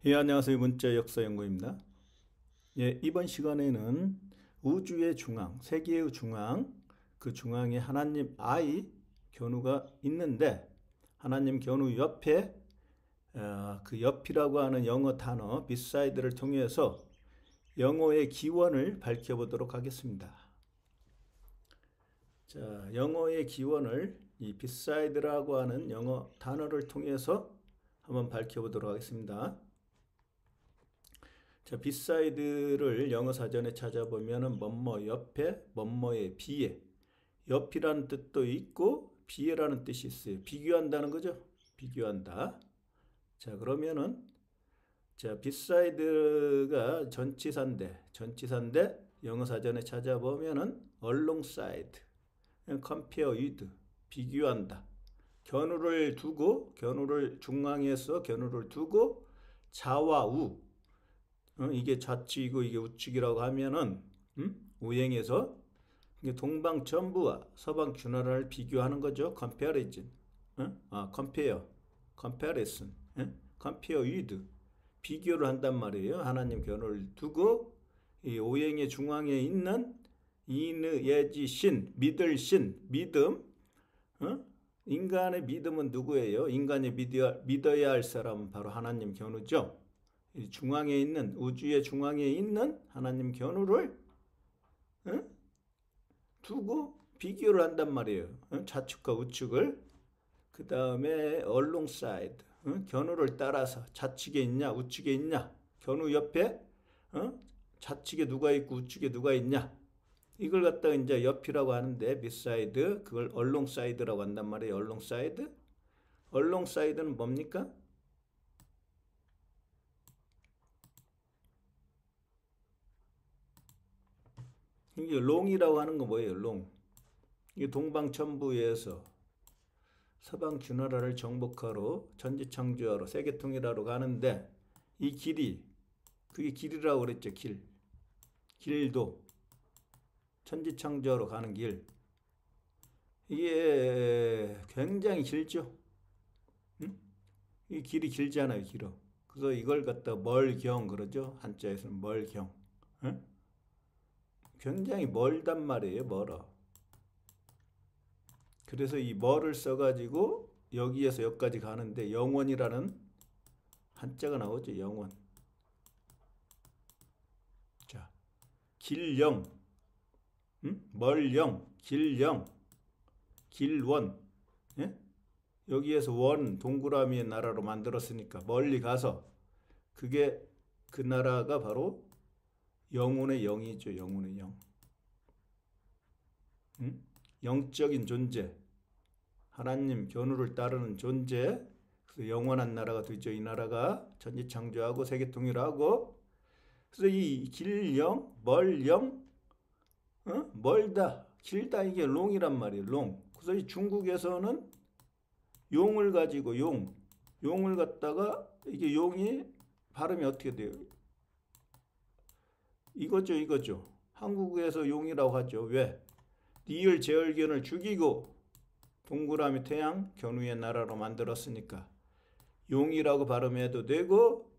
예, 안녕하세요. 문자 역사 연구입니다. 예, 이번 시간에는 우주의 중앙, 세계의 중앙, 그 중앙에 하나님 아이 견우가 있는데 하나님 견우 옆에 그 옆이라고 하는 영어 단어 beside를 통해서 영어의 기원을 밝혀보도록 하겠습니다. 자, 영어의 기원을 이 beside라고 하는 영어 단어를 통해서 한번 밝혀보도록 하겠습니다. 자, 비사이드를 영어 사전에 찾아보면은 뭐뭐 옆에, 뭐뭐의 비에, 옆이라는 뜻도 있고 비에라는 뜻이 있어요. 비교한다는 거죠. 비교한다. 자, 그러면은 자, 비사이드가 전치사인데 영어 사전에 찾아보면은 alongside, compare with, 비교한다. 견우를 중앙에서 견우를 두고 좌와 우, 이게 좌측이고 이게 우측이라고 하면은 우행에서 이게 동방전부와 서방주나라를 비교하는 거죠. comparison, comparison, compare with, 비교를 한단 말이에요. 하나님 견우를 두고 이 오행의 중앙에 있는 이느 예지 신, 믿을 신, 믿음, 인간의 믿음은 누구예요? 인간이 믿어야 할 사람은 바로 하나님 견우죠. 중앙에 있는 우주의 중앙에 있는 하나님 견우를 두고 비교를 한단 말이에요. 좌측과 우측을. 그 다음에 alongside, 견우를 따라서 좌측에 있냐 우측에 있냐, 견우 옆에 좌측에 누가 있고 우측에 누가 있냐, 이걸 갖다가 이제 옆이라고 하는데 beside, 그걸 alongside라고 한단 말이에요. alongside는 뭡니까? 이게 롱이라고 하는 거 뭐예요? 롱. 이게 동방천부에서 서방주나라를 정복하러 전지창조하러 세계통일하러 가는데 이 길이, 그게 길이라고 그랬죠. 길도 천지창조하러 가는 길, 이게 굉장히 길죠. 응? 이 길이 길잖아요. 길어. 그래서 이걸 갖다 멀경 그러죠. 한자에서는 멀경. 응? 굉장히 멀단 말이에요. 멀어. 그래서 이 멀을 써가지고 여기에서 여기까지 가는데 영원이라는 한자가 나오죠. 영원. 자, 길영, 멀영, 길영, 길원. 예? 여기에서 원, 동그라미의 나라로 만들었으니까 멀리 가서 그게 그 나라가 바로 영혼의 영이죠. 영혼의 영. 영적인 존재. 하나님 견우를 따르는 존재. 그래서 영원한 나라가 되죠. 이 나라가 전지창조하고 세계통일하고. 그래서 이 길영, 멀영, 멀다, 길다, 이게 롱이란 말이에요. 롱. 그래서 이 중국에서는 용을 가지고 용을 갖다가 이게 용이 발음이 어떻게 돼요? 이거죠. 한국에서 용이라고 하죠. 왜? 니을 제얼견을 죽이고 동그라미 태양 견우의 나라로 만들었으니까 용이라고 발음해도 되고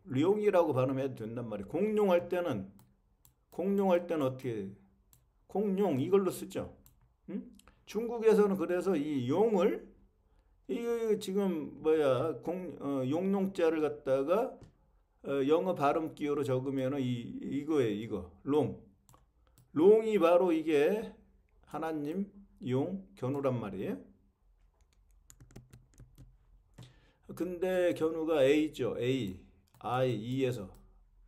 룡이라고 발음해도 된단 말이에요. 공룡할 때는 어떻게 공룡 이걸로 쓰죠. 응? 중국에서는 그래서 이 용을 이 지금 용용자를 갖다가 영어 발음 기호로 적으면은 이거예요. 이거 롱이 바로 이게 하나님 용 견우란 말이에요. 근데 견우가 A죠. E에서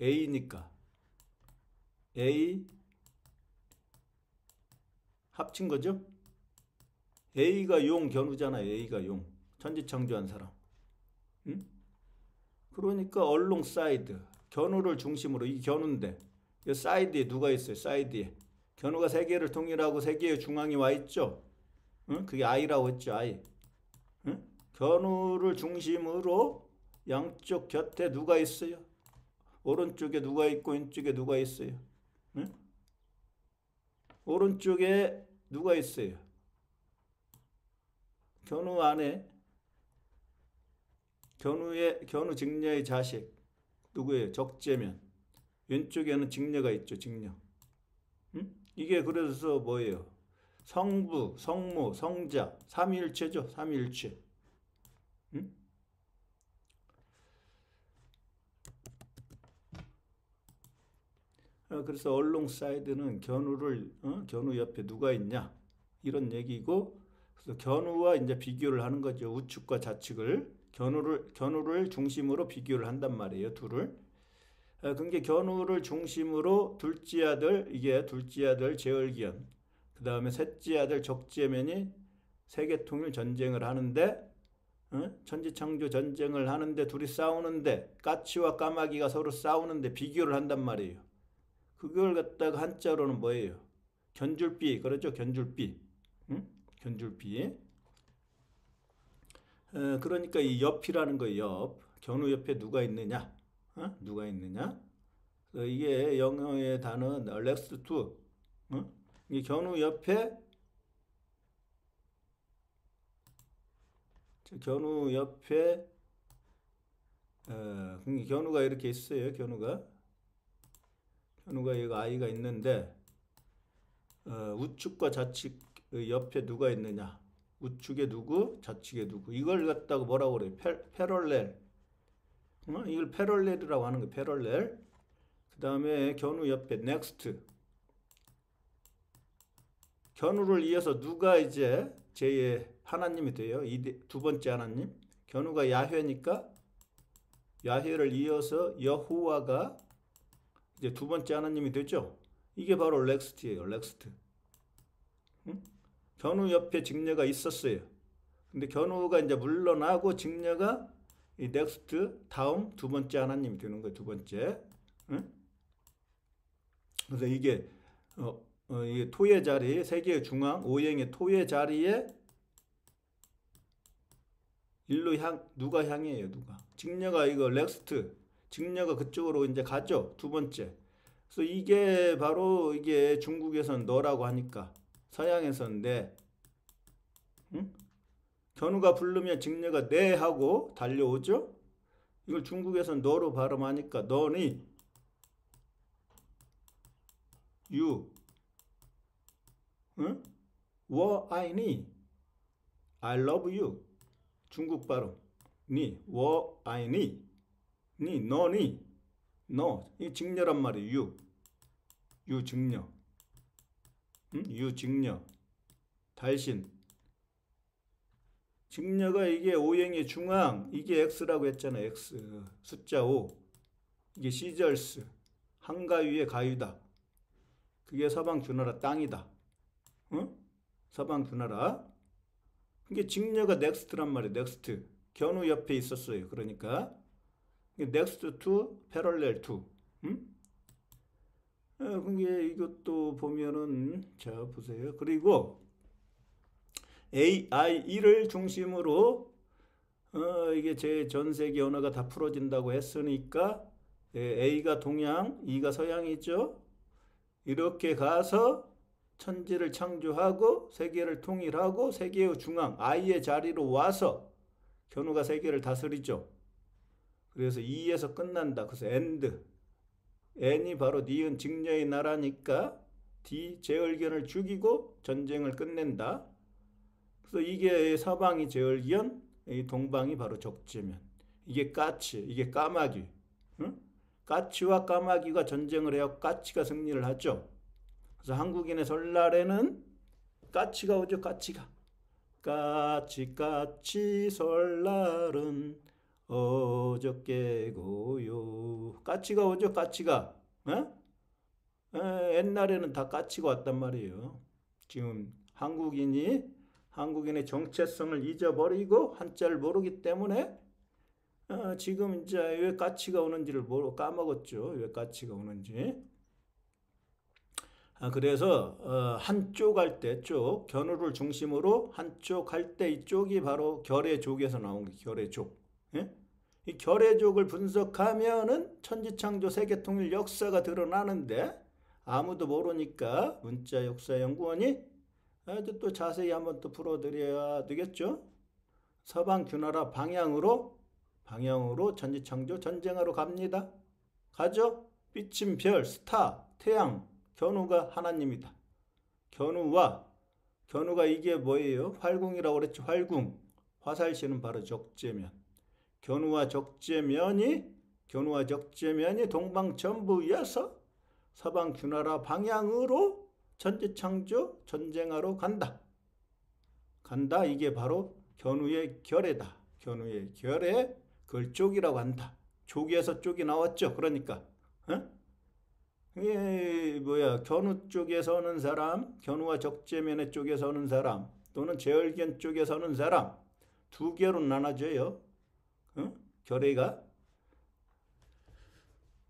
A니까 A 합친 거죠. A가 용 견우잖아요. A가 용 천지창조한 사람. 응? 그러니까 얼롱사이드, 견우를 중심으로, 이 견우인데 이 사이드에 누가 있어요? 사이드에 견우가 세계를 통일하고 세계의 중앙에 와 있죠. 응? 그게 I라고 했죠. I. 응? 견우를 중심으로 양쪽 곁에 누가 있어요? 오른쪽에 누가 있고 왼쪽에 누가 있어요? 응? 오른쪽에 누가 있어요? 견우 안에 견우 직녀의 자식 누구예요? 적재면. 왼쪽에는 직녀가 있죠. 직녀. 이게 그래서 뭐예요? 성부, 성모, 성자, 삼위일체죠. 삼위일체. 그래서 alongs이드는 견우 옆에 누가 있냐 이런 얘기고, 그래서 견우와 이제 비교를 하는 거죠. 우측과 좌측을 견우를 중심으로 비교를 한단 말이에요. 둘을. 그게 견우를 중심으로 둘째 아들 제얼기연, 그 다음에 셋째 아들 적재면이 세계통일 전쟁을 하는데, 천지창조 전쟁을 하는데 둘이 싸우는데, 까치와 까마귀가 서로 싸우는데 비교를 한단 말이에요. 그걸 갖다가 한자로는 뭐예요? 견줄비, 그렇죠? 견줄비. 견줄비. 그러니까 이 옆이라는 거예요. 옆. 견우 옆에 누가 있느냐? 누가 있느냐? 이게 영어의 단어는 next to. 이 견우 옆에 견우가 이렇게 있어요. 견우가 여기 아이가 있는데, 우측과 좌측 옆에 누가 있느냐? 우측에 누구, 좌측에 누구? 이걸 갖다가 뭐라고 그래요? 패럴렐. 이걸 패럴렐이라고 하는 거예요. 패럴렐. 그 다음에 견우 옆에 넥스트. 견우를 이어서 누가 이제 제2의 하나님이 돼요? 두 번째 하나님. 견우가 야훼니까 야훼를 이어서 여호와가 이제 두 번째 하나님이 되죠. 이게 바로 렉스트예요. 렉스트. 견우 옆에 직녀가 있었어요. 근데 견우가 이제 물러나고 직녀가 이 넥스트 다음 두 번째 하나님이 되는 거예요. 두 번째. 그래서 이게 이게 토의 자리, 세계의 중앙, 오행의 토의 자리에 일로 누가 향해요? 누가? 직녀가 이거 렉스트. 직녀가 그쪽으로 이제 가죠. 두 번째. 그래서 이게 바로 이게 중국에서는 너라고 하니까, 서양에서는 네. 견우가 부르면 직녀가 네 하고 달려오죠. 이걸 중국에서는 너로 발음하니까 너니, 유, 아이니, I love you. 중국 발음. 니, 아이니, 니, 너니, 너. 이 직녀란 말이에요. 유 직녀. 유 직녀. 달신. 직녀가 이게 오행의 중앙, 이게 X라고 했잖아요. X. 숫자 5. 이게 시절스. 한가위의 가위다. 그게 서방 주나라 땅이다. 서방 주나라. 이게 직녀가 넥스트란 말이에요. 넥스트. 견우 옆에 있었어요. 그러니까 next to, parallel to. 그게 이것도 보면은, 자 보세요. 그리고 AI를 중심으로 이게 제 전 세계 언어가 다 풀어진다고 했으니까, A가 동양, E가 서양이죠. 이렇게 가서 천지를 창조하고 세계를 통일하고 세계의 중앙 I의 자리로 와서 견우가 세계를 다스리죠. 그래서 E에서 끝난다. 그래서 end. N이 바로 니은 직녀의 나라니까 D 제얼기연을 죽이고 전쟁을 끝낸다. 그래서 이게 서방이 제얼기연, 이 동방이 바로 적재면. 이게 까치, 이게 까마귀. 까치와 까마귀가 전쟁을 해야 까치가 승리를 하죠. 그래서 한국인의 설날에는 까치가 오죠. 까치가. 까치 설날은 어저께고요. 까치가 오죠. 까치가. 옛날에는 다 까치가 왔단 말이에요. 지금 한국인의 정체성을 잊어버리고 한자를 모르기 때문에 지금 이제 왜 까치가 오는지를 까먹었죠. 왜 까치가 오는지. 그래서 한쪽 할 때 쪽, 견우를 중심으로 한쪽 할 때 이쪽이 바로 결의족에서 나온 게 결의족. 이 결의족을 분석하면은 천지창조 세계통일 역사가 드러나는데, 아무도 모르니까 문자역사연구원이 아주 또 자세히 한번 또 풀어드려야 되겠죠. 서방 주나라 방향으로 방향으로 천지창조 전쟁하러 갑니다. 가죠? 비친 별, 스타, 태양, 견우가 하나님이다. 견우가 이게 뭐예요? 활궁이라고 그랬죠. 활궁. 화살시는 바로 적재면. 견우와 적재면이 동방전부에서 서방 균하라 방향으로 천지창조 전쟁하러 간다. 이게 바로 견우의 결애다. 견우의 결애, 그걸 쪽이라고 한다. 쪽에서 쪽이 나왔죠. 그러니까 이게 견우 쪽에 서는 사람, 견우와 적재면의 쪽에 서는 사람, 또는 제얼견 쪽에 서는 사람, 두 개로 나눠져요. 결애가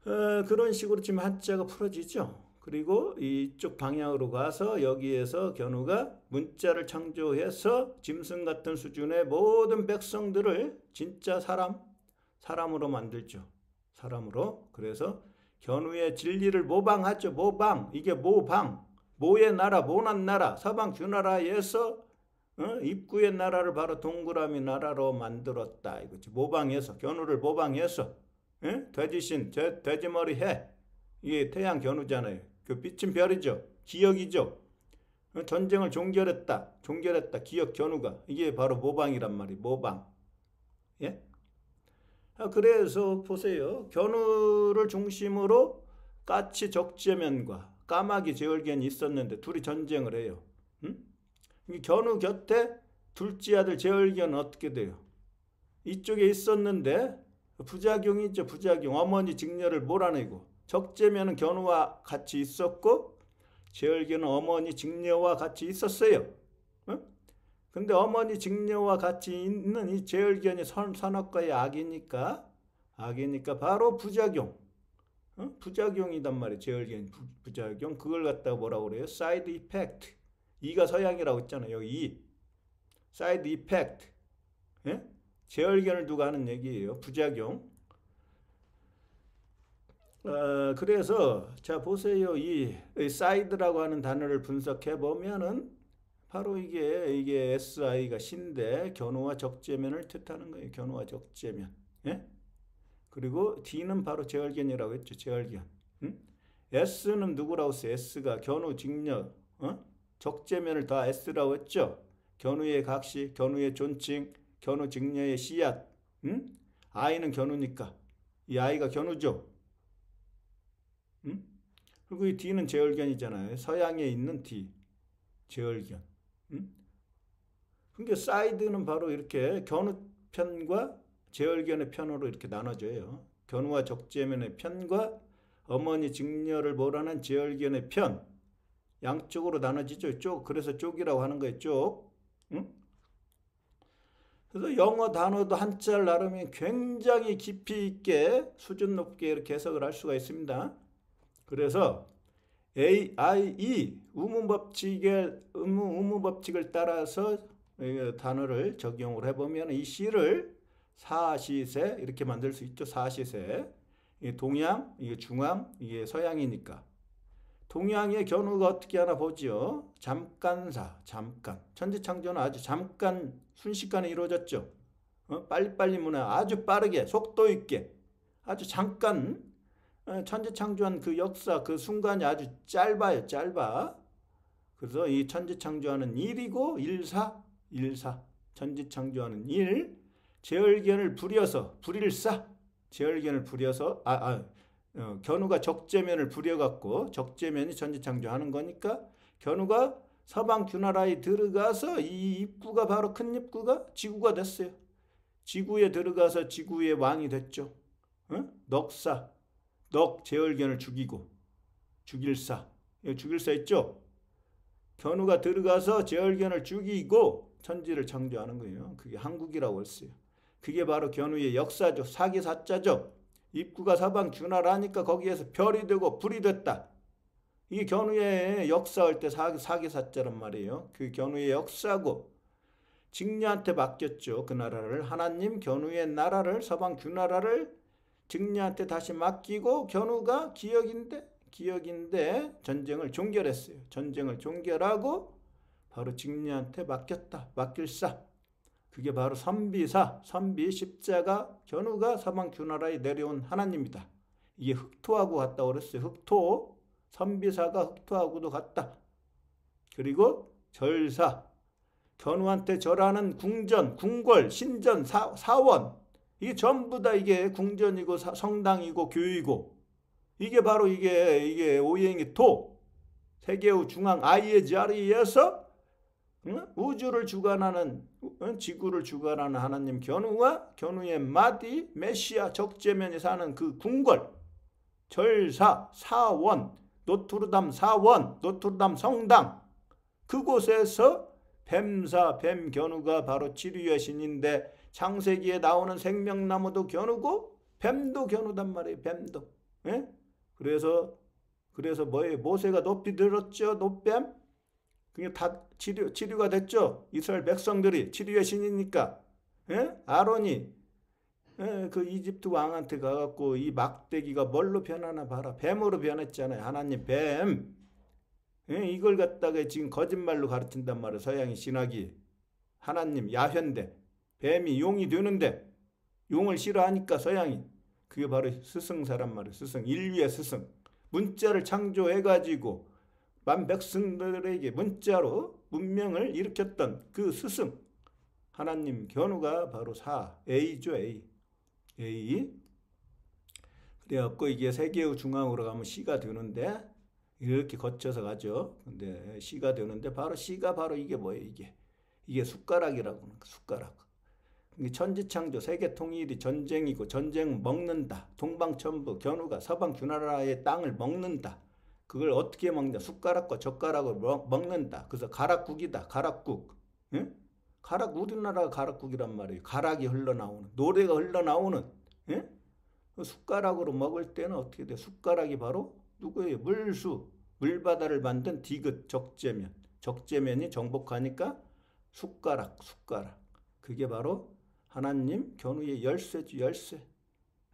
그런 식으로 지금 한자가 풀어지죠. 그리고 이쪽 방향으로 가서 여기에서 견우가 문자를 창조해서 짐승 같은 수준의 모든 백성들을 진짜 사람으로 만들죠. 사람으로. 그래서 견우의 진리를 모방하죠. 이게 모의 나라, 모난 나라, 서방 균나라에서 입구의 나라를 바로 동그라미 나라로 만들었다. 이거지. 견우를 모방해서 돼지신, 돼지머리 해. 이게 태양 견우잖아요. 그 빛은 별이죠. 기억이죠. 전쟁을 종결했다. 기억 견우가. 이게 바로 모방이란 말이에요. 모방. 예? 그래서 보세요. 견우를 중심으로 까치 적재면과 까마귀 제얼견이 있었는데 둘이 전쟁을 해요. 이 견우 곁에 둘째 아들 제얼견은 어떻게 돼요? 이쪽에 있었는데 부작용이죠. 부작용. 어머니 직녀를 몰아내고, 적재면은 견우와 같이 있었고 제얼견은 어머니 직녀와 같이 있었어요. 근데 어머니 직녀와 같이 있는 이 제얼견이 선악과의 악이니까 바로 부작용. 부작용이단 말이에요. 제얼견 부작용. 그걸 갖다가 뭐라고 그래요? 사이드 이펙트. 이가 서양이라고 했잖아요. 여기 이. 사이드 이펙트. 예? 제얼견을 두고 하는 얘기예요. 부작용. 그래서 자 보세요. 이 사이드라고 하는 단어를 분석해 보면은 바로 이게 SI가 신데 견우와 적재면을 뜻하는 거예요. 견우와 적재면. 예? 그리고 D는 바로 제얼견이라고 했죠. 제얼견. S는 누구라고 했어요? S가 견우 직녀, 적재면을 다 S라고 했죠. 견우의 각시, 견우의 존칭, 견우 직녀의 씨앗. I는 견우니까 이 I가 견우죠. 그리고 이 D는 제얼견이잖아요. 서양에 있는 D, 제얼견. 그러니까 사이드는 바로 이렇게 견우 편과 제얼견의 편으로 이렇게 나눠져요. 견우와 적재면의 편과 어머니 직녀를 몰아낸 제얼견의 편. 양쪽으로 나눠지죠. 쪽. 그래서 쪽이라고 하는 거예요. 쪽. 그래서 영어 단어도 한자를 나름이 굉장히 깊이 있게 수준 높게 이렇게 해석을 할 수가 있습니다. 그래서 A, I, E 의무법칙을 따라서 단어를 적용을 해보면 이 시를 사시세 이렇게 만들 수 있죠. 사시세. 동양, 이게 중앙, 이게 서양이니까. 동양의 견우가 어떻게 하나 보죠. 잠깐사, 잠깐. 천지창조는 아주 잠깐 순식간에 이루어졌죠. 빨리빨리 문화 아주 빠르게 속도 있게 아주 잠깐 천지창조한 그 역사 그 순간이 아주 짧아요. 짧아. 그래서 이 천지창조하는 일이고 일사 천지창조하는 일 제얼견을 부려서 불일사 제얼견을 부려서 견우가 적재면을 부려갖고 적재면이 천지창조하는 거니까 견우가 서방 균하라에 들어가서 이 입구가 바로 큰 입구가 지구가 됐어요. 지구에 들어가서 지구의 왕이 됐죠. 넉 제얼견을 죽이고 죽일사 있죠. 견우가 들어가서 제얼견을 죽이고 천지를 창조하는 거예요. 그게 한국이라고 했어요. 그게 바로 견우의 역사죠. 사기사자죠. 입구가 서방 균하라니까 거기에서 별이 되고 불이 됐다. 이게 견우의 역사할 때 사기사자란 말이에요. 그 견우의 역사고 직녀한테 맡겼죠. 그 나라를 하나님 견우의 나라를 서방 균나라를 직녀한테 다시 맡기고 견우가 기역인데 전쟁을 종결했어요. 전쟁을 종결하고 바로 직녀한테 맡겼다. 맡길사. 그게 바로 선비사, 선비, 십자가, 견우가 서방 규나라에 내려온 하나님이다. 이게 흑토하고 같다 그랬어요. 흑토, 선비사가 흑토하고도 같다. 그리고 절사, 견우한테 절하는 궁전, 궁궐, 신전, 사원, 이게 전부 다 이게 궁전이고 성당이고 교이고, 이게 바로 이게 오행이 토, 세계의 중앙 아이의 자리에서 우주를 주관하는, 지구를 주관하는 하나님 견우와 견우의 마디, 메시아, 적재면이 사는 그 궁궐, 절사, 사원, 노트르담 사원, 노트르담 성당, 그곳에서 뱀사, 뱀견우가 바로 치료의 신인데, 창세기에 나오는 생명나무도 견우고 뱀도 견우단 말이에요. 뱀도. 예? 그래서 뭐예요? 모세가 높이 들었죠. 높뱀. 그게 다 치료가 됐죠. 이스라엘 백성들이 치료의 신이니까. 예? 아론이 그 이집트 왕한테 가갖고 이 막대기가 뭘로 변하나 봐라. 뱀으로 변했잖아요. 하나님 뱀. 예? 이걸 갖다가 지금 거짓말로 가르친단 말이에요. 서양의 신학이. 하나님 야훼인데 뱀이 용이 되는데, 용을 싫어하니까 서양이. 그게 바로 스승사란 말이에요. 스승. 인류의 스승. 문자를 창조해가지고 만백성들에게 문자로 문명을 일으켰던 그 스승 하나님 견우가 바로 A죠. A. 그래갖고 이게 세계의 중앙으로 가면 C가 되는데, 이렇게 거쳐서 가죠. 근데 C가 되는데, 바로 C가 바로 이게 뭐예요? 이게 숟가락이라고 하는 거. 숟가락. 천지창조, 세계통일이 전쟁이고, 전쟁은 먹는다. 동방천부 견우가 서방 규나라의 땅을 먹는다. 그걸 어떻게 먹냐? 숟가락과 젓가락을 먹는다. 그래서 가락국이다. 가락국. 응? 우리나라가 가락국이란 말이에요. 가락이 흘러나오는, 노래가 흘러나오는. 응? 숟가락으로 먹을 때는 어떻게 돼? 숟가락이 바로 누구예요? 물바다를 만든 디귿, 적재면. 적재면이 정복하니까 숟가락. 그게 바로 하나님 견우의 열쇠죠. 열쇠.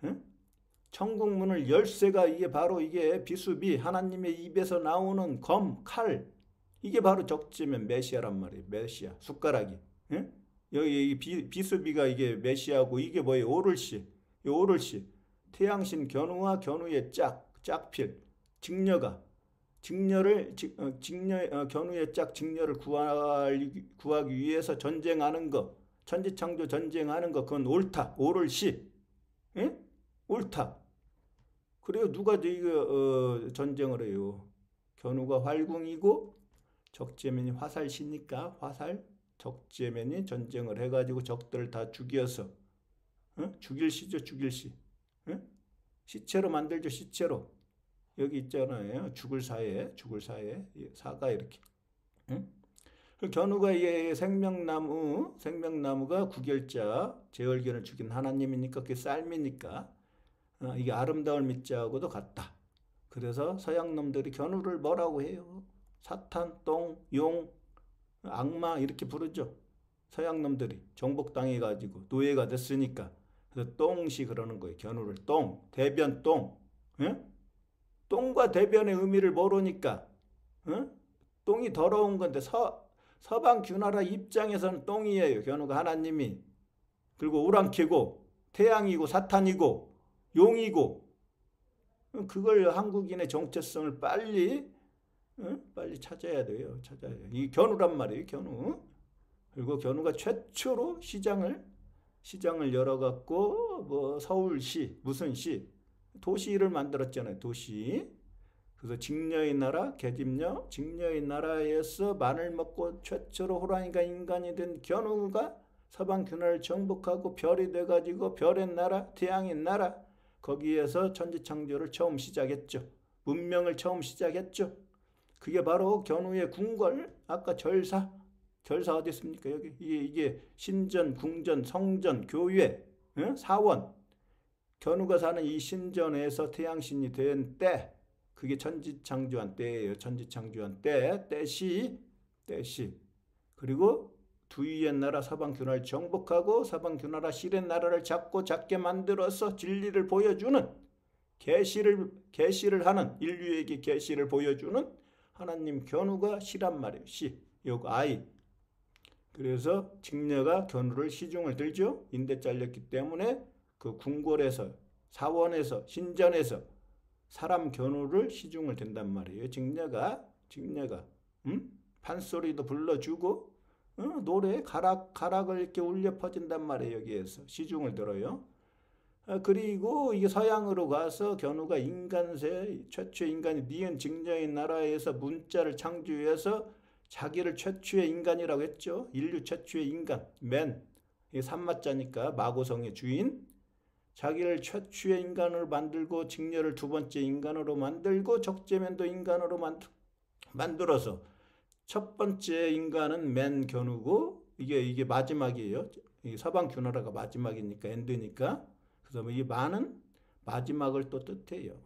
응? 천국문을 열쇠가 이게 바로 이게 비수비, 하나님의 입에서 나오는 검, 칼, 이게 바로 적재면 메시아란 말이에요. 메시아, 숟가락이. 응? 여기 비수비가 이게 메시아고, 이게 뭐예요? 오를시. 이 오를시. 태양신 견우와 견우의 짝필, 견우의 짝 직녀를 구하기 위해서 전쟁하는 거, 천지창조 전쟁하는 거, 그건 옳다. 오를시. 응? 옳다. 그래요. 누가 이거 전쟁을 해요? 견우가 활궁이고 적재면이 화살시니까 화살, 적재면이 전쟁을 해가지고 적들을 다 죽여서 죽일시죠. 죽일시. 시체로 만들죠. 시체로. 여기 있잖아요. 죽을 사에 사가 이렇게. 견우가 이 생명나무가 구결자 제월견을 죽인 하나님이니까, 그게 쌀미니까 이게 아름다울 밑자하고도 같다. 그래서 서양 놈들이 견우를 뭐라고 해요? 사탄, 똥, 용, 악마 이렇게 부르죠. 서양 놈들이 정복당해가지고 노예가 됐으니까. 그래서 똥시 그러는 거예요. 견우를 똥, 대변 똥. 예? 똥과 대변의 의미를 모르니까 똥이 더러운 건데, 서방 규나라 입장에서는 똥이에요. 견우가 하나님이. 그리고 오랑캐고 태양이고 사탄이고 용이고. 그걸 한국인의 정체성을 빨리 찾아야 돼요. 이 견우란 말이에요. 견우. 그리고 견우가 최초로 시장을 열어갖고 뭐 서울시, 무슨 시, 도시를 만들었잖아요. 도시. 그래서 직녀의 나라, 계집녀, 직녀의 나라에서 마늘 먹고 최초로 호랑이가 인간이 된 견우가 서방 규나라를 정복하고 별이 돼가지고 별의 나라, 태양의 나라, 거기에서 천지창조를 처음 시작했죠. 문명을 처음 시작했죠. 그게 바로 견우의 궁궐, 아까 절사 어디 있습니까? 여기 이게 신전, 궁전, 성전, 교회, 사원. 견우가 사는 이 신전에서 태양신이 된 때, 그게 천지창조한 때예요. 천지창조한 때시. 그리고 두위의 나라 서방 규나라를 정복하고 서방 규나라 실의 나라를 작게 만들어서 진리를 보여주는, 계시를 하는, 인류에게 계시를 보여주는 하나님 견우가 시란 말이에요. 시. 요거 아이. 그래서 직녀가 견우를 시중을 들죠. 인대 잘렸기 때문에 그 궁궐에서 사원에서 신전에서 사람 견우를 시중을 든단 말이에요. 직녀가 판소리도 불러주고 노래 가락을 이렇게 울려 퍼진단 말이에요. 여기에서 시중을 들어요. 그리고 이게 서양으로 가서 견우가 인간세 최초의 인간이 니은 직녀의 나라에서 문자를 창조해서 자기를 최초의 인간이라고 했죠. 인류 최초의 인간 맨 이게 산마자니까 마고성의 주인 자기를 최초의 인간으로 만들고 직녀를 두 번째 인간으로 만들고 적재면도 인간으로 만들어서 첫 번째 인간은 맨 견우고 이게 마지막이에요. 이게 서방규나라가 마지막이니까 엔드니까 그래서 이 만은 마지막을 또 뜻해요.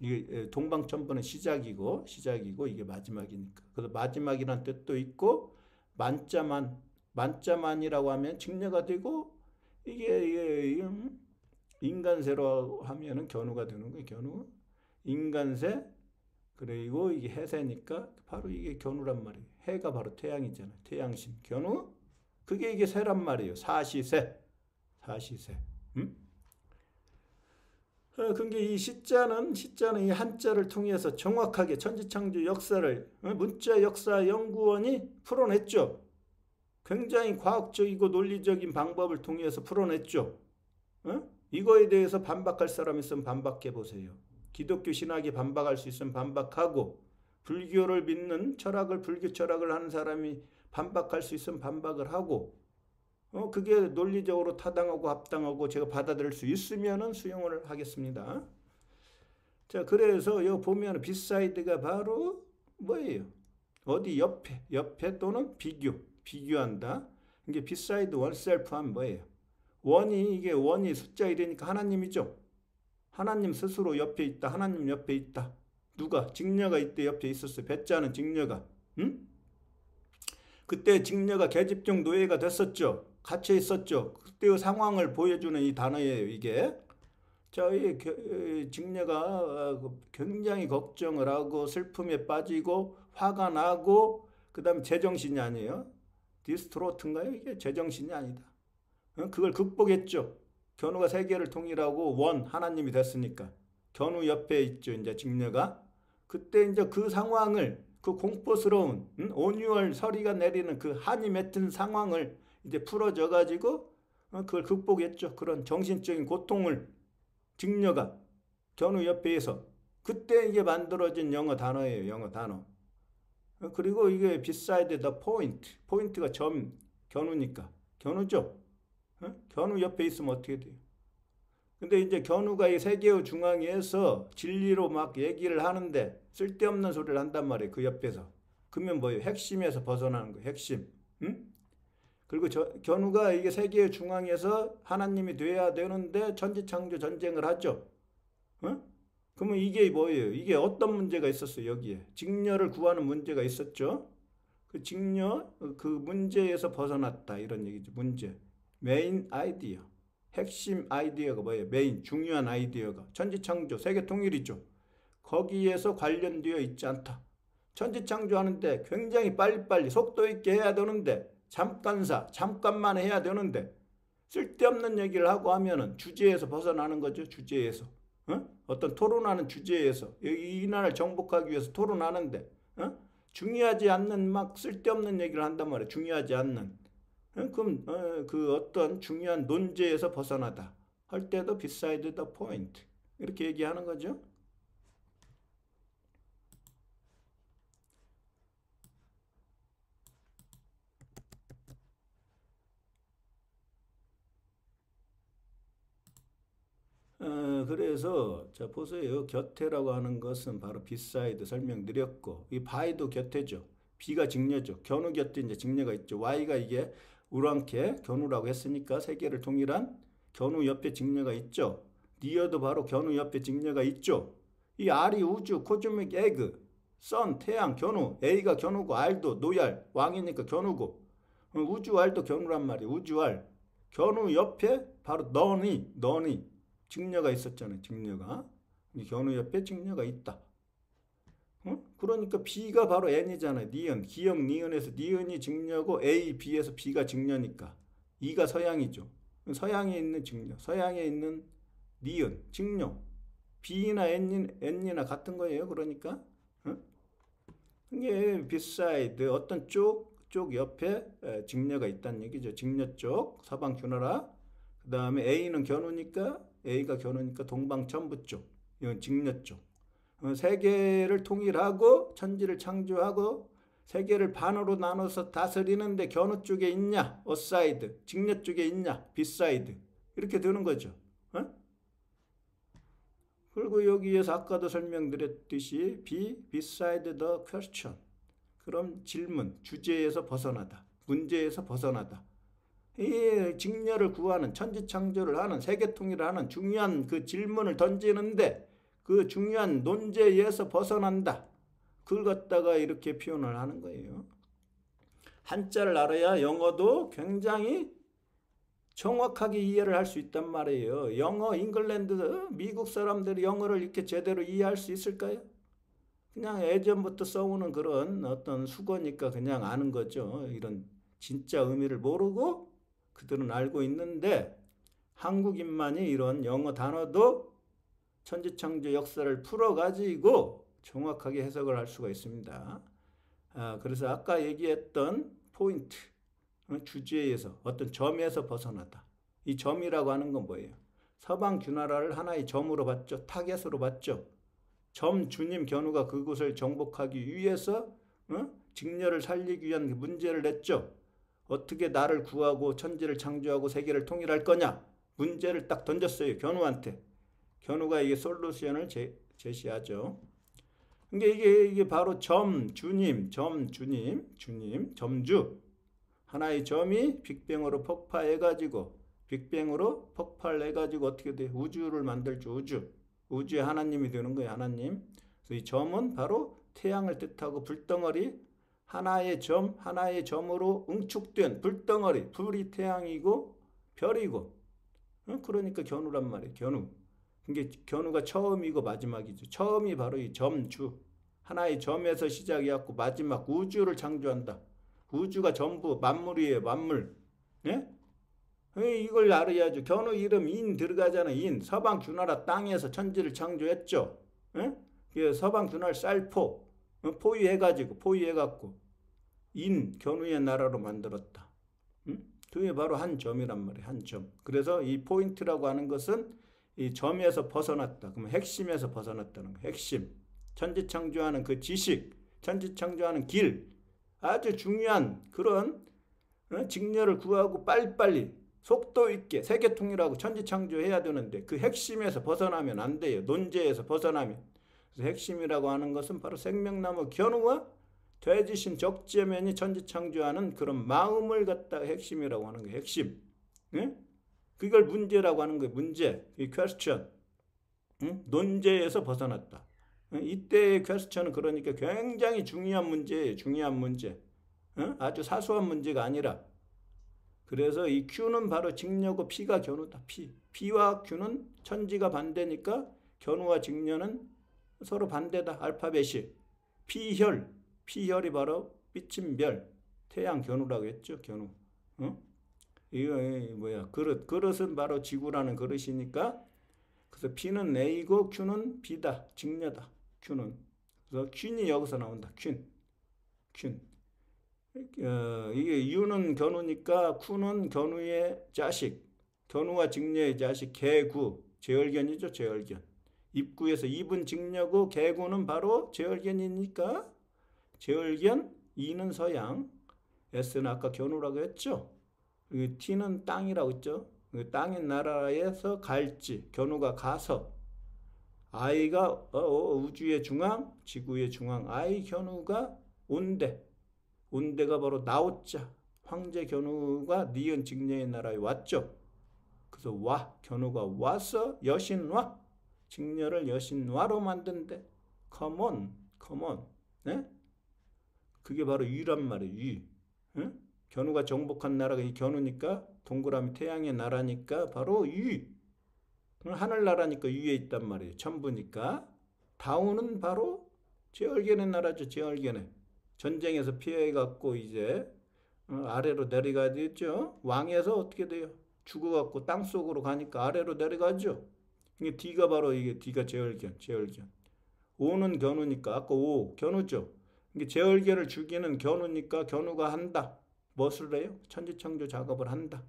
이게 동방천부는 시작이고 이게 마지막이니까. 그래서 마지막이란 뜻도 있고 만자만이라고 하면 직녀가 되고 이게 인간세로 하면은 견우가 되는 거예요. 견우 인간세 그리고 이게 해세니까 바로 이게 견우란 말이에요. 해가 바로 태양이잖아요. 태양신 견우 그게 이게 세란 말이에요. 사시세. 그러니까 이 시자는 이 한자를 통해서 정확하게 천지창조 역사를 문자 역사 연구원이 풀어냈죠. 굉장히 과학적이고 논리적인 방법을 통해서 풀어냈죠. 이거에 대해서 반박할 사람 있으면 반박해 보세요. 기독교 신학에 반박할 수 있으면 반박하고 불교를 믿는 불교 철학을 하는 사람이 반박할 수 있으면 반박을 하고 그게 논리적으로 타당하고 합당하고 제가 받아들일 수 있으면은 수용을 하겠습니다. 자, 그래서 여기 보면 비사이드가 바로 뭐예요? 어디 옆에 또는 비교한다. 이게 비사이드 원셀프 하면 뭐예요? 원이 숫자 1이니까 하나님이죠. 하나님 스스로 옆에 있다. 하나님 옆에 있다. 누가? 직녀가 이때 옆에 있었어요. 배짜는 직녀가. 그때 직녀가 계집종 노예가 됐었죠. 갇혀 있었죠. 그때의 상황을 보여주는 이 단어예요. 이게. 자, 이 직녀가 굉장히 걱정을 하고 슬픔에 빠지고 화가 나고 그 다음에 제정신이 아니에요. 디스트로트인가요? 이게 제정신이 아니다. 그걸 극복했죠. 견우가 세계를 통일하고 하나님이 됐으니까. 견우 옆에 있죠. 이제 직녀가. 그때 이제 그 상황을 그 공포스러운 온유월 서리가 내리는 그 한이 맺힌 상황을 이제 풀어져 가지고 그걸 극복했죠. 그런 정신적인 고통을 직녀가 견우 옆에서 그때 이게 만들어진 영어 단어예요. 영어 단어. 그리고 이게 beside the point. 포인트가 견우니까. 견우죠. 견우 옆에 있으면 어떻게 돼요? 근데 이제 견우가 이 세계의 중앙에서 진리로 막 얘기를 하는데 쓸데없는 소리를 한단 말이에요. 그 옆에서. 그러면 뭐예요? 핵심에서 벗어나는 거예요. 핵심. 그리고 견우가 이게 세계의 중앙에서 하나님이 돼야 되는데 천지창조 전쟁을 하죠. 그러면 이게 뭐예요? 이게 어떤 문제가 있었어요? 여기에. 직녀를 구하는 문제가 있었죠. 그 직녀 그 문제에서 벗어났다. 이런 얘기죠. 문제. 메인 아이디어. 핵심 아이디어가 뭐예요? 메인 중요한 아이디어가 천지창조 세계 통일이죠. 거기에서 관련되어 있지 않다. 천지창조하는데 굉장히 빨리빨리 속도 있게 해야 되는데 잠깐만 해야 되는데 쓸데없는 얘기를 하고 하면은 주제에서 벗어나는 거죠. 주제에서. 어떤 토론하는 주제에서 이 나라를 정복하기 위해서 토론하는데 중요하지 않는 막 쓸데없는 얘기를 한단 말이에요. 중요하지 않는. 그럼 그 어떤 중요한 논제에서 벗어나다 할 때도 beside the point 이렇게 얘기하는 거죠. 그래서 자 보세요. 곁에라고 하는 것은 바로 beside 설명드렸고 이 by도 곁에죠. b가 직녀죠. 견우 곁에 이제 직녀가 있죠. y가 이게 우랑케 견우라고 했으니까 세계를 통일한 견우 옆에 직녀가 있죠. 니어도 바로 견우 옆에 직녀가 있죠. 이 R이 우주, 코즈믹 에그, 선, 태양, 견우, A가 견우고 R도 노얄, 왕이니까 견우고 우주 R도 견우란 말이에요. 우주 R. 견우 옆에 바로 너니 직녀가 있었잖아요. 직녀가. 이 견우 옆에 직녀가 있다. 그러니까 B가 바로 N이잖아요. 니은, 기역 니은에서 니은이 직녀고 A, B에서 B가 직녀니까 E가 서양이죠. 서양에 있는 직녀, 서양에 있는 니은, 직녀. B나 N이나 같은 거예요. 그러니까 이게 beside 어떤 쪽 옆에 직녀가 있다는 얘기죠. 직녀 쪽 서방 균하라. 그 다음에 A는 A가 겨누니까 동방천부 쪽. 이건 직녀 쪽. 세계를 통일하고 천지를 창조하고 세계를 반으로 나눠서 다스리는데 겨누 쪽에 있냐? aside. 직녀 쪽에 있냐? beside. 이렇게 되는 거죠. 그리고 여기에서 아까도 설명드렸듯이 beside the question. 그럼 질문, 주제에서 벗어나다, 문제에서 벗어나다. 이 직녀를 구하는, 천지창조를 하는, 세계통일을 하는 중요한 그 질문을 던지는데 그 중요한 논제에서 벗어난다. 그걸 갖다가 이렇게 표현을 하는 거예요. 한자를 알아야 영어도 굉장히 정확하게 이해를 할 수 있단 말이에요. 영어, 잉글랜드, 미국 사람들이 영어를 이렇게 제대로 이해할 수 있을까요? 그냥 예전부터 써오는 그런 어떤 수거니까 그냥 아는 거죠. 이런 진짜 의미를 모르고 그들은 알고 있는데 한국인만이 이런 영어 단어도 천지창조 역사를 풀어가지고 정확하게 해석을 할 수가 있습니다. 그래서 아까 얘기했던 포인트, 주제에서 어떤 점에서 벗어나다. 이 점이라고 하는 건 뭐예요? 서방 균하라를 하나의 점으로 봤죠. 타겟으로 봤죠. 점 주님 견우가 그곳을 정복하기 위해서 직녀를 살리기 위한 문제를 냈죠. 어떻게 나를 구하고 천지를 창조하고 세계를 통일할 거냐? 문제를 딱 던졌어요. 견우한테. 견우가 이게 솔루션을 제시하죠. 그러니까 이게 바로 점주. 하나의 점이 빅뱅으로 폭발해가지고 어떻게 돼? 우주를 만들죠. 우주의 하나님이 되는 거예요. 하나님. 그래서 이 점은 바로 태양을 뜻하고 불덩어리, 하나의 점으로 응축된 불덩어리, 불이 태양이고 별이고. 그러니까 견우란 말이에요. 견우. 이게 견우가 처음이고 마지막이죠. 처음이 바로 이 점주. 하나의 점에서 시작이었고 마지막 우주를 창조한다. 우주가 전부 만물이에요. 만물. 네? 이걸 알아야죠. 견우 이름 인 들어가잖아. 인. 서방 균하라 땅에서 천지를 창조했죠. 서방 균하를 쌀포 포위해갖고 인 견우의 나라로 만들었다. 그게 바로 한 점이란 말이에요. 한 점. 그래서 이 포인트라고 하는 것은 이 점에서 벗어났다. 그러면 핵심에서 벗어났다는 거예요. 핵심. 천지창조하는 그 지식, 천지창조하는 길. 아주 중요한 그런 직녀를 구하고 빨리빨리 속도 있게 세계통일하고 천지창조해야 되는데 그 핵심에서 벗어나면 안 돼요. 논제에서 벗어나면. 그래서 핵심이라고 하는 것은 바로 생명나무 견우와 돼지신 적재면이 천지창조하는 그런 마음을 갖다가 핵심이라고 하는 거예요. 핵심. 네? 그걸 문제라고 하는 거예요. 문제. 이 question. 논제에서 벗어났다. 이때의 퀘스천은 그러니까 굉장히 중요한 문제예요. 중요한 문제. 아주 사소한 문제가 아니라. 그래서 이 Q는 바로 직녀고 P가 견우다. P와 Q는 천지가 반대니까 견우와 직녀는 서로 반대다. 알파벳이. 피혈이 바로 비친 별. 태양 견우라고 했죠. 견우. 이거 뭐야? 그릇은 바로 지구라는 그릇이니까 그래서 P는 A고 Q는 B다. 직녀다. Q는. 그래서 퀸이 여기서 나온다. 퀸. 이게 U는 견우니까 Q는 견우의 자식. 견우와 직녀의 자식. 개구. 제얼견이죠. 제얼견. 입구에서 입은 직녀고 개구는 바로 제얼견이니까 제얼견. E는 서양. S는 아까 견우라고 했죠. T는 땅이라고 했죠. 땅의 나라에서 갈지. 견우가 가서. I가 우주의 중앙, 지구의 중앙. I 견우가 온대가 바로 나오자. 황제 견우가 니은 직녀의 나라에 왔죠. 그래서 견우가 와서 여신화. 직녀를 여신화로 만든대. Come on. 네? 그게 바로 유란 말이에요. 유. 네? 견우가 정복한 나라가 이 견우니까 동그라미 태양의 나라니까 바로 유. 하늘나라니까 위에 있단 말이에요. 천부니까. 다운은 바로 제얼견의 나라죠. 제얼견의. 전쟁에서 피해갖고 이제 아래로 내려가야 되죠. 왕에서 어떻게 돼요? 죽어갖고 땅속으로 가니까 아래로 내려가죠. 이게 D가 바로 이게 D가 제얼견. O는 견우니까 아까 O 견우죠. 이게 제얼견을 죽이는 견우니까 견우가 한다. 무엇을 해요? 천지창조 작업을 한다.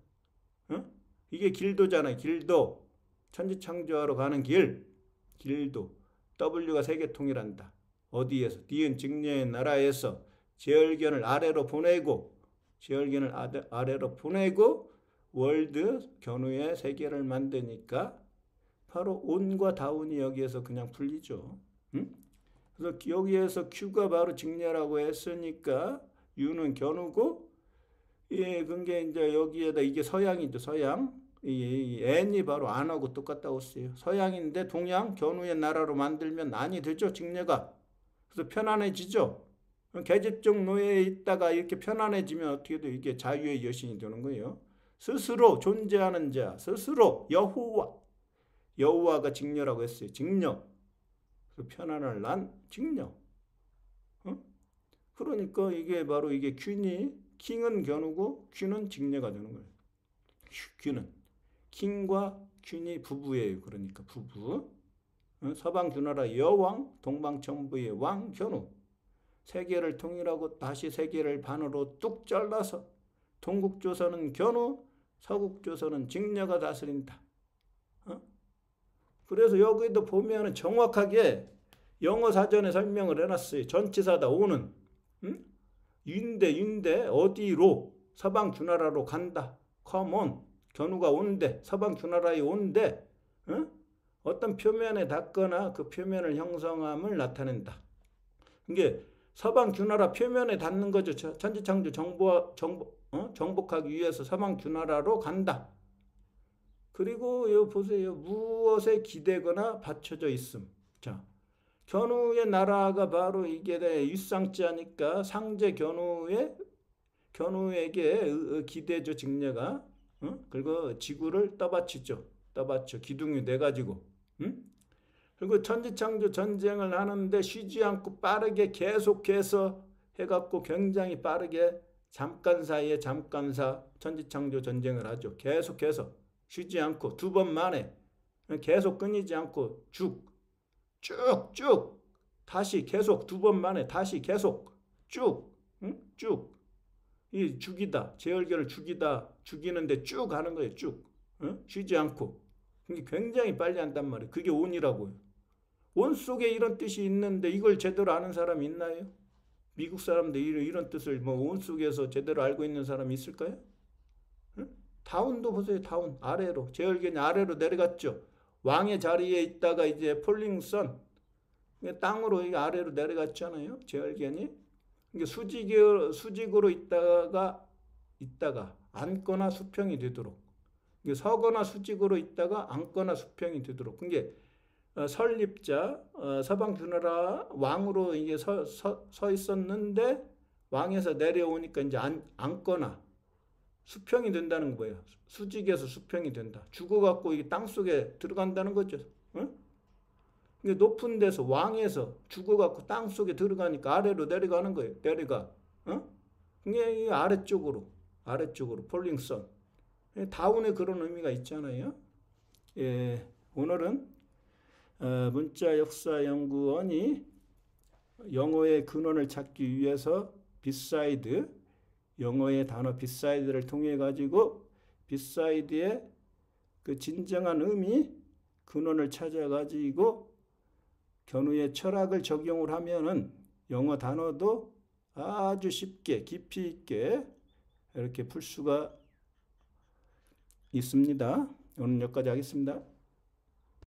이게 길도잖아요. 길도. 천지창조하러 가는 길도. W가 세계통일한다. 어디에서? 니은 직녀의 나라에서 제얼견을 아래로 보내고 월드 견우의 세계를 만드니까 바로 온과 다운이 여기에서 그냥 풀리죠. 그래서 여기에서 Q가 바로 직녀라고 했으니까 U는 견우고, 예, 그게 이제 여기에다 이게 서양이죠. 서양. 이 N이 바로 안하고 똑같다고 써요. 서양인데 동양 견우의 나라로 만들면 안이 되죠. 직녀가. 그래서 편안해지죠. 계집종 노예에 있다가 이렇게 편안해지면 어떻게 돼요? 이게 자유의 여신이 되는 거예요. 스스로 존재하는 자, 스스로 여호와가 직녀라고 했어요. 직녀. 편안을 난 직녀. 그러니까 이게 바로 이게 킹은 견우고 퀸은 직녀가 되는 거예요. 퀸은 킹과 퀸이 부부예요. 그러니까 부부. 서방 주나라 여왕, 동방천부의 왕 견우. 세계를 통일하고 다시 세계를 반으로 뚝 잘라서 동국조선은 견우, 서국조선은 직녀가 다스린다. 그래서 여기도 보면은 정확하게 영어 사전에 설명을 해놨어요. 전치사다. 오는 윤대 어디로? 서방 주나라로 간다. come on. 견우가 온대. 서방 주나라에 온대. 어떤 표면에 닿거나 그 표면을 형성함을 나타낸다. 이게 서방 주나라 표면에 닿는 거죠. 천지창조 정복하기 위해서 서방 주나라로 간다. 그리고 여기 보세요. 무엇에 기대거나 받쳐져 있음. 자, 견우의 나라가 바로 이게 윗상자니까 상제 견우에게 기대죠. 직녀가. 그리고 지구를 떠받치죠. 기둥이 내가지고. 그리고 천지창조 전쟁을 하는데 쉬지 않고 빠르게 계속해서 해갖고 굉장히 빠르게 잠깐사 천지창조 전쟁을 하죠. 계속해서 쉬지 않고 2번 만에 계속 끊이지 않고 쭉 다시 계속 2번 만에 다시 계속 쭉 이 죽이다. 제얼견을 죽이는데 쭉 하는 거예요. 쭉. 쉬지 않고. 그게 굉장히 빨리 한단 말이에요. 그게 온이라고요. 온 속에 이런 뜻이 있는데 이걸 제대로 아는 사람이 있나요? 미국 사람들 이런 뜻을 온 속에서 제대로 알고 있는 사람이 있을까요? 다운도 보세요. 다운. 아래로. 제얼견이 아래로 내려갔죠. 왕의 자리에 있다가 이제 폴링선 땅으로 아래로 내려갔잖아요. 제얼견이. 수직으로 있다가 앉거나 수평이 되도록. 서거나 수직으로 있다가 앉거나 수평이 되도록. 그게 설립자 서방 주나라 왕으로 이게 서 있었는데 왕에서 내려오니까 이제 앉거나 수평이 된다는 거예요. 수직에서 수평이 된다. 죽어갖고 이게 땅 속에 들어간다는 거죠. 이게 높은 데서 왕에서 죽어갖고 땅 속에 들어가니까 아래로 내려가는 거예요. 이게 아래쪽으로 폴링선. 다운의 그런 의미가 있잖아요. 예, 오늘은 문자역사연구원이 영어의 근원을 찾기 위해서 beside, 영어의 단어 beside를 통해 가지고 beside의 그 진정한 의미, 근원을 찾아 가지고 견우의 철학을 적용을 하면은 영어 단어도 아주 쉽게 깊이 있게 이렇게 풀 수가 있습니다. 오늘 여기까지 하겠습니다.